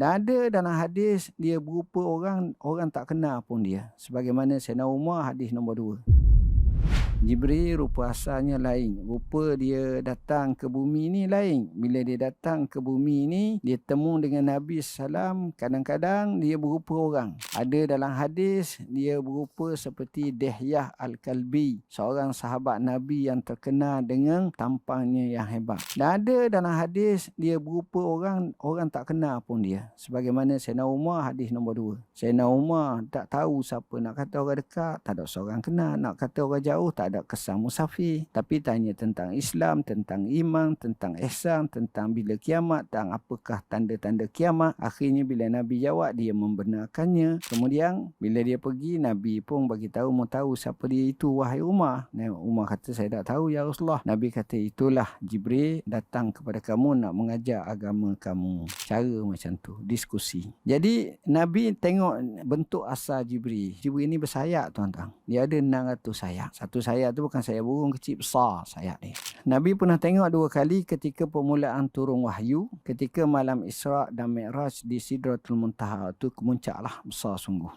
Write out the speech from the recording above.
Dan ada dalam hadis dia berupa orang tak kenal pun dia. Sebagaimana Sayyidina Umar hadis nombor 2. Jibril rupa asalnya lain. Rupa dia datang ke bumi ni lain. Bila dia datang ke bumi ni, dia temu dengan Nabi SAW, kadang-kadang dia berupa orang. Ada dalam hadis, dia berupa seperti Dihyah Al-Kalbi, seorang sahabat Nabi yang terkenal dengan tampangnya yang hebat. Dan ada dalam hadis, dia berupa orang tak kenal pun dia. Sebagaimana Sayyidina Umar hadis nombor 2. Sayyidina Umar tak tahu siapa, nak kata orang dekat, tak ada seorang kenal. Nak kata orang jauh, tak ada kesan musafir. Tapi tanya tentang Islam, tentang iman, tentang ihsan, tentang bila kiamat, tentang apakah tanda-tanda kiamat. Akhirnya bila Nabi jawab, dia membenarkannya. Kemudian bila dia pergi, Nabi pun bagi tahu, mau tahu siapa dia itu wahai Umar. Umar kata, saya tak tahu ya Rasulullah. Nabi kata, itulah Jibril datang kepada kamu nak mengajar agama kamu. Cara macam tu, diskusi. Jadi Nabi tengok bentuk asal Jibril. Jibril ni bersayap tuan-tuan. Dia ada 600 sayap. Satu sayap tu bukan sayap burung kecil, besar sayap dia. Nabi pernah tengok 2 kali ketika permulaan turun wahyu. Ketika malam Isra' dan Mi'raj di Sidratul Muntaha. Tu kemuncak lah, besar sungguh.